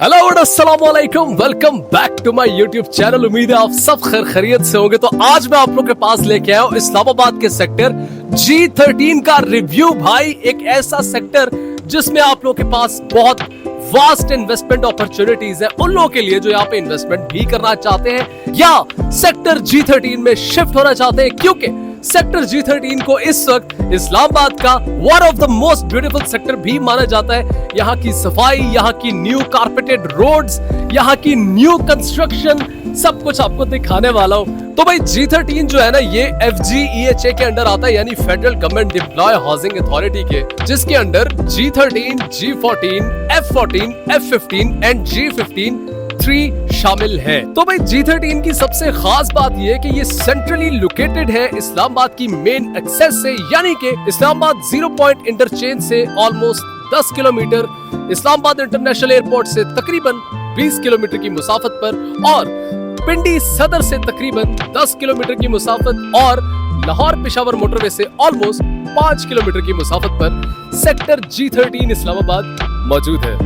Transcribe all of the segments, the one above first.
Hello अस्सलाम वालेकुम, welcome back to my YouTube channel. उम्मीद है आप सब खैर खैरियत से होंगे। तो आज मैं आप लोग के पास लेके आया हूँ इस्लामाबाद के सेक्टर G13 का रिव्यू। भाई एक ऐसा सेक्टर जिसमें आप लोग के पास बहुत वास्ट इन्वेस्टमेंट अपॉर्चुनिटीज है उन लोगों के लिए जो यहाँ पे इन्वेस्टमेंट भी करना चाहते हैं या सेक्टर G13 में शिफ्ट होना चाहते हैं, क्योंकि सेक्टर G13 को इस वक्त इस्लामाबाद का one of the most beautiful sector भी माना जाता है। यहाँ की सफाई, यहाँ की न्यू कारपेटेड रोड्स, यहाँ की न्यू कंस्ट्रक्शन, सब कुछ आपको दिखाने वाला हूँ। तो भाई G13 जो है ना, ये FGEHA के अंडर आता है, यानी federal government deploy housing authority के, जिसके under G13, G14, F14, F15 and G15 3 शामिल है। तो भाई G13 की सबसे खास बात यह है कि ये सेंट्रली लोकेटेड है इस्लामाबाद की मेन एक्सेस से, यानी कि इस्लामाबाद 0 पॉइंट इंटरचेंज से almost 10 kilometre, Islamabad international airport से तकरीबन 20 किलोमीटर की मुसाफत पर, और पिंडी सदर से तकरीबन 10 किलोमीटर की मुसाफत, और लाहौर पेशावर मोटरवे से ऑलमोस्ट 5 किलोमीटर की मुसाफत पर सेक्टर G13 इस्लामाबाद मौजूद है।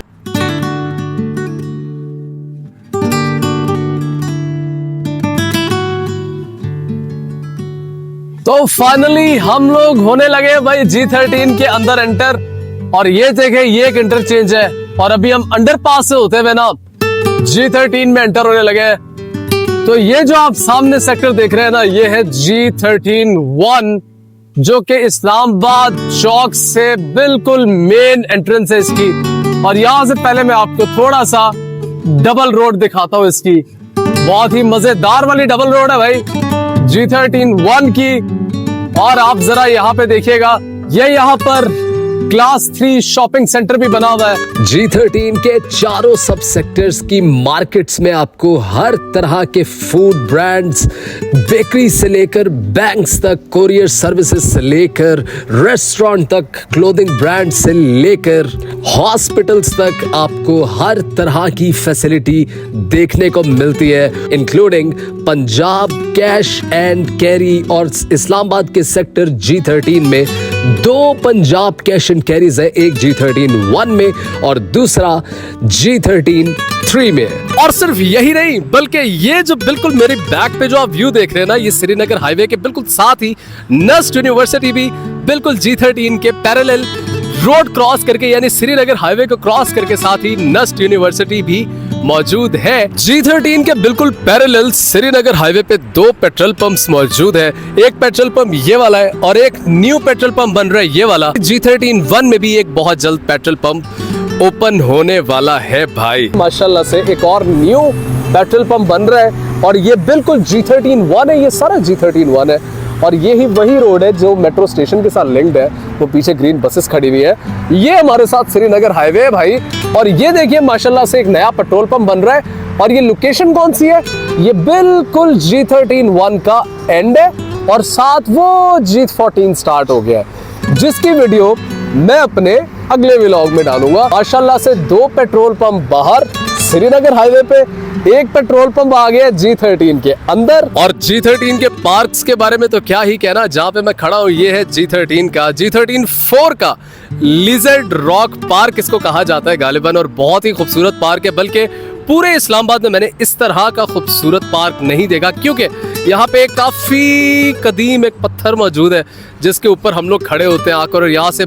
तो फाइनली हम लोग होने लगे भाई G13 के अंदर एंटर, और ये देखे ये एक इंटरचेंज है, और अभी हम अंडरपास से होते हुए ना G13 में एंटर होने लगे। तो ये जो आप सामने सेक्टर देख रहे हैं ना, ये है G13-1, जो कि इस्लामाबाद चौक से बिल्कुल मेन एंट्रेंस है इसकी। और यहां से पहले मैं आपको थोड़ा सा डबल रोड दिखाता हूं इसकी। बहुत ही मजेदार वाली डबल रोड है भाई G13-1 की। और आप जरा यहाँ पे देखिएगा, ये यहाँ पर क्लास 3 शॉपिंग सेंटर भी बना हुआ है। G13 के चारों सब सेक्टर्स की मार्केट्स में आपको हर तरह के फूड ब्रांड्स, बेकरी से लेकर बैंक्स तक, कोरियर सर्विसेज से लेकर रेस्टोरेंट तक, क्लोथिंग ब्रांड से लेकर हॉस्पिटल्स तक आपको हर तरह की फैसिलिटी देखने को मिलती है, including Punjab cash and carry. और इस्लामाबाद के सेक्टर G13 में 2 पंजाब कैश एंड कैरीज है, एक G13-1 में और दूसरा G13-3 में। और सिर्फ यही नहीं, बल्कि ये जो बिल्कुल मेरे बैक पे जो आप व्यू देख रहे हैं ना, ये श्रीनगर हाईवे के बिल्कुल साथ ही नस्ट यूनिवर्सिटी भी बिल्कुल G13 के पैरेलल रोड क्रॉस करके, यानी श्रीनगर हाईवे को क्रॉस करके साथ ही नस्ट यूनिवर्सिटी भी मौजूद है। G13 के बिल्कुल पैरेलल श्रीनगर हाईवे पे 2 पेट्रोल पंप्स मौजूद है। एक पेट्रोल पंप ये वाला है और एक न्यू पेट्रोल पंप बन रहा है ये वाला। G13-1 में भी एक बहुत जल्द पेट्रोल पंप ओपन होने वाला है भाई। माशाल्लाह से एक और न्यू पेट्रोल पंप बन रहा है, और ये बिल्कुल G13-1 है, ये सारा G13-1 है। और ये ही वही रोड है जो मेट्रो स्टेशन के साथ लिंक्ड है। वो पीछे ग्रीन बसेस खड़ी हुई है, ये हमारे साथ श्रीनगर हाईवे है भाई। और ये देखिए माशाल्लाह से एक नया पेट्रोल पंप बन रहा है, और ये लोकेशन कौन सी है, ये बिल्कुल G13-1 का एंड है, और साथ वो G14 स्टार्ट हो गया है, जिसकी वीडियो मैं अपने अगले व्लॉग में डालूंगा। माशाल्लाह से 2 पेट्रोल पंप बाहर श्रीनगर हाईवे पे, एक पेट्रोल पंप आ गया G13 के अंदर। और G13 के पार्क्स के बारे में तो क्या ही कहना, जहाँ पे मैं खड़ा हूँ ये है G13 का G13-4 का लिजर्ड रॉक पार्क इसको कहा जाता है गालिबन, और बहुत ही खूबसूरत पार्क है। बल्कि पूरे इस्लामाबाद में मैंने इस तरह का खूबसूरत पार्क नहीं देखा, क्योंकि यहाँ पे काफी कदीम एक पत्थर मौजूद है जिसके ऊपर हम लोग खड़े होते हैं आकर, और यहाँ से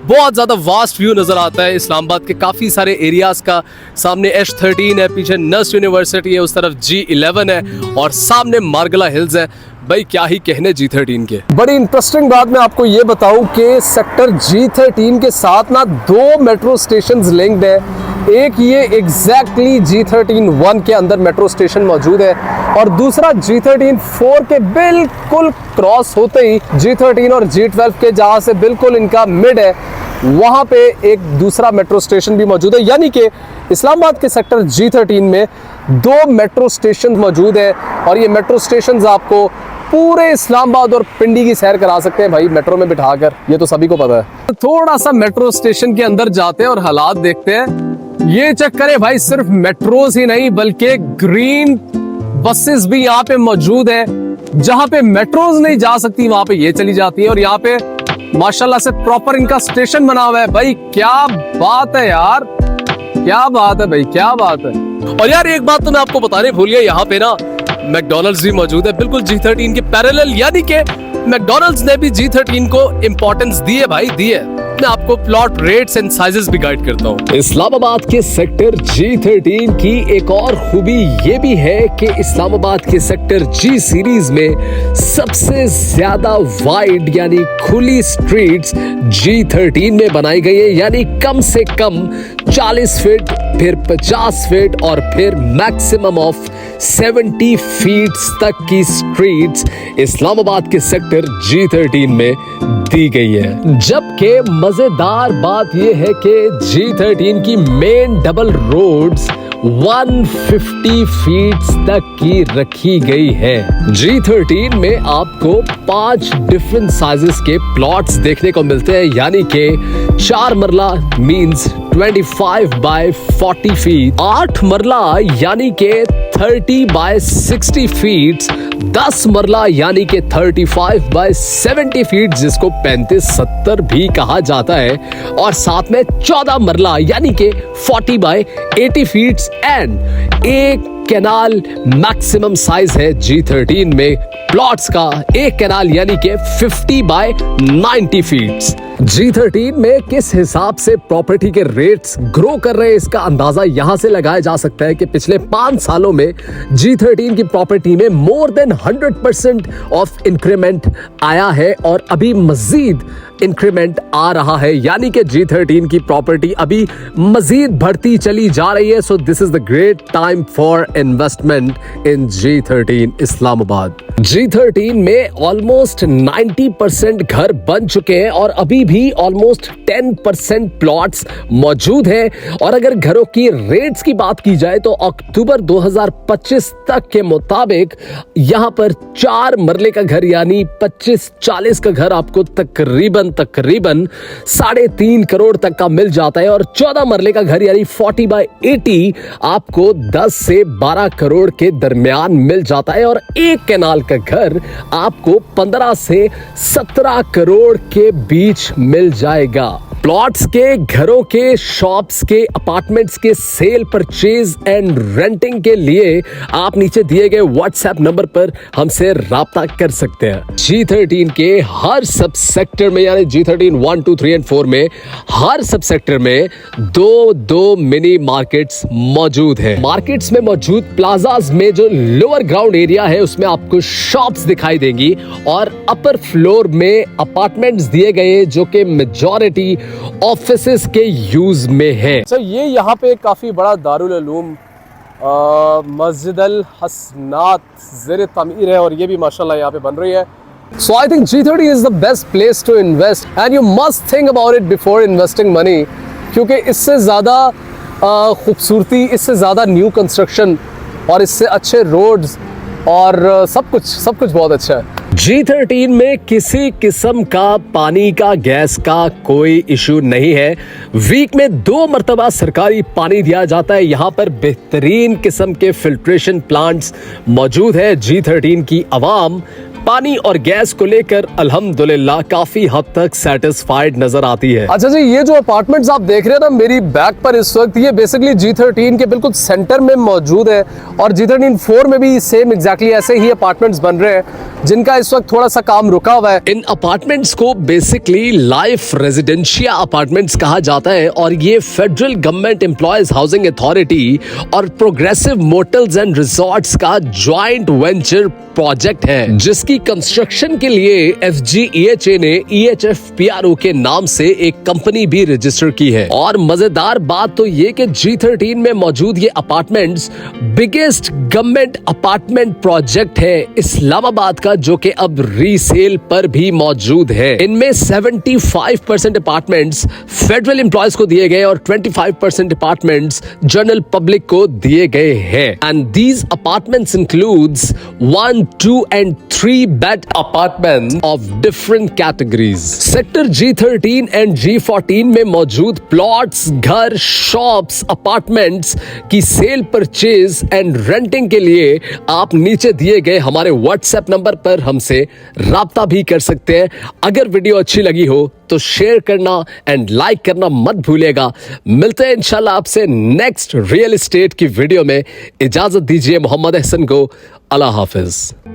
बहुत ज्यादा वास्ट व्यू नजर आता है इस्लामाबाद के काफी सारे एरियाज का। सामने H13 है, पीछे नस्ट यूनिवर्सिटी है, उस तरफ G11 है, और सामने मार्गला हिल्स है। भाई क्या ही कहने G13 के। बड़ी इंटरेस्टिंग बात मैं आपको ये बताऊं कि सेक्टर G13 के साथ ना 2 मेट्रो स्टेशंस लिंक्ड है। एक ये एग्जैक्टली G13-1 के अंदर मेट्रो स्टेशन मौजूद है, और दूसरा G13-4 के बिल्कुल क्रॉस होते ही G13 और G12 के जहाँ से बिल्कुल इनका मिड है, वहाँ पे एक दूसरा मेट्रो स्टेशन भी मौजूद है। यानी कि इस्लामाबाद के सेक्टर G13 में 2 मेट्रो स्टेशन मौजूद है, और ये मेट्रो स्टेशन आपको पूरे इस्लामाबाद और पिंडी की सैर करा सकते हैं भाई मेट्रो में बिठाकर, ये तो सभी को पता है। थोड़ा सा मेट्रो स्टेशन के अंदर जाते हैं और हालात देखते हैं। ये चक्कर है भाई, सिर्फ मेट्रोज ही नहीं बल्कि ग्रीन बसेस भी यहाँ पे मौजूद है। जहाँ पे मेट्रोज नहीं जा सकती वहां पे ये चली जाती है, और यहाँ पे माशाल्लाह से प्रॉपर इनका स्टेशन बना हुआ है। भाई क्या बात है यार, क्या बात है भाई, क्या बात है। और यार एक बात तो मैं आपको बताने भूल गया, यहाँ पे ना मैकडॉनल्ड्स भी मौजूद है बिल्कुल G13 के पैरेलल, यानी कि मैकडॉनल्ड्स ने भी G13 को इंपॉर्टेंस दी है भाई, दी है। मैं आपको प्लॉट रेट्स एंड साइजेस भी गाइड करता हूँ। इस्लामाबाद के सेक्टर G13 की एक और खूबी ये भी है कि इस्लामाबाद के सेक्टर G सीरीज में सबसे ज्यादा वाइड यानी खुली स्ट्रीट्स G13 में बनाई गई है, यानी कम से कम 40 फीट, फिर 50 फीट और फिर मैक्सिमम ऑफ 70 फीट तक की स्ट्रीट्स इस्लामाबाद के सेक्टर G13 में दी गई है। जबकि मजेदार बात यह है कि G13 की मेन डबल रोड्स 150 फीट तक की रखी गई है। G13 में आपको 5 डिफरेंट साइजेस के प्लॉट्स देखने को मिलते हैं, यानी कि 4 मरला मींस 25 बाय 40 फीट, 8 मरला यानी कि 30 बाय 60 फीट, 10 मरला यानी कि 35 बाय 70 फीट जिसको 35-70 भी कहा जाता है, और साथ में 14 मरला यानी कि 40 बाय 80 फीट एंड एक कैनाल मैक्सिमम साइज है G13 में प्लॉट्स का, एक कैनाल यानी कि 50 बाय 90 फीट। G13 में किस हिसाब से प्रॉपर्टी के रेट्स ग्रो कर रहे हैं इसका अंदाजा यहां से लगाया जा सकता है कि पिछले 5 सालों में G13 की प्रॉपर्टी में मोर देन 100% ऑफ इंक्रीमेंट आया है और अभी मजीद इंक्रीमेंट आ रहा है, यानी कि G13 की प्रॉपर्टी अभी मजीद बढ़ती चली जा रही है। So this is the great time for investment in G13 Islamabad. G13 में ऑलमोस्ट 90% घर बन चुके हैं और अभी भी ऑलमोस्ट 10% प्लॉट्स मौजूद हैं। और अगर घरों की रेट्स की बात की जाए तो अक्टूबर 2025 तक के मुताबिक यहां पर 4 मरले का घर यानी 25-40 का घर आपको तकरीबन 3.5 करोड़ तक का मिल जाता है, और 14 मरले का घर यानी 40 बाय 80 आपको 10 से 12 करोड़ के दरमियान मिल जाता है, और एक कैनाल का घर आपको 15 से 17 करोड़ के बीच मिल जाएगा। प्लॉट्स के, घरों के, शॉप्स के, अपार्टमेंट्स के सेल, परचेज एंड रेंटिंग के लिए आप नीचे दिए गए व्हाट्सएप नंबर पर हमसे राब्ता कर सकते हैं। G13 के हर सब सेक्टर में यानी G13 1, 2, 3 and 4 में हर सब सेक्टर में दो मिनी मार्केट्स मौजूद है। मार्केट्स में मौजूद प्लाजाज में जो लोअर ग्राउंड एरिया है उसमें आपको शॉप्स दिखाई देंगी, और अपर फ्लोर में अपार्टमेंट्स दिए गए जो कि मेजॉरिटी ऑफिसेस के यूज में है। सर ये यहाँ पे काफी बड़ा दारुल उलूम मस्जिद अल हसनात ज़ेर तमीर है, और ये भी माशाल्लाह यहाँ पे बन रही है। So I think G13 is the best place to invest and you must think about it before investing money, क्योंकि इससे ज़्यादा खूबसूरती, इससे ज़्यादा न्यू कंस्ट्रक्शन और इससे अच्छे रोड्स और सब कुछ बहुत अच्छा है। G13 में किसी किस्म का पानी का, गैस का कोई इशू नहीं है। वीक में 2 मरतबा सरकारी पानी दिया जाता है। यहाँ पर बेहतरीन किस्म के फिल्ट्रेशन प्लांट्स मौजूद है। G13 की आवाम पानी और गैस को लेकर अल्हम्दुलिल्लाह काफी हद तक सेटिस्फाइड नजर आती है। अच्छा जी, ये जो अपार्टमेंट्स आप देख रहे हैं ना मेरी बैक पर इस वक्त, ये बेसिकली G13 के बिल्कुल सेंटर में मौजूद है, और G13 4 में भी सेम एग्जैक्टली ऐसे ही अपार्टमेंट्स बन रहे हैं जिनका इस वक्त थोड़ा सा काम रुका हुआ है। इन अपार्टमेंट्स को बेसिकली लाइफ रेजिडेंशिया अपार्टमेंट्स कहा जाता है, और ये federal government employees housing authority और प्रोग्रेसिव मोटल्स एंड रिजॉर्ट्स का ज्वाइंट वेंचर प्रोजेक्ट है, जिसकी कंस्ट्रक्शन के लिए FGEHA ने EHFPRO के नाम से एक कंपनी भी रजिस्टर की है। और मजेदार बात तो ये कि G13 में मौजूद ये apartments biggest government apartment project है इस्लामाबाद का, जो कि अब रीसेल पर भी मौजूद है। इनमें 75% अपार्टमेंट्स फेडरल एम्प्लॉयज को दिए गए और 25% अपार्टमेंट्स जनरल पब्लिक को दिए गए हैं। And these apartments includes 1, 2 and 3 bed apartments of different categories. Sector G13 and G14 में मौजूद प्लॉट्स, घर, शॉप्स, अपार्टमेंट्स की सेल, परचेज एंड रेंटिंग के लिए आप नीचे दिए गए हमारे व्हाट्सएप नंबर नंबर पर हमसे राब्ता भी कर सकते हैं। अगर वीडियो अच्छी लगी हो तो शेयर करना एंड लाइक करना मत भूलिएगा। मिलते हैं इंशाल्लाह आपसे नेक्स्ट रियल एस्टेट की वीडियो में। इजाजत दीजिए मोहम्मद अहसन को। अल्लाह हाफिज।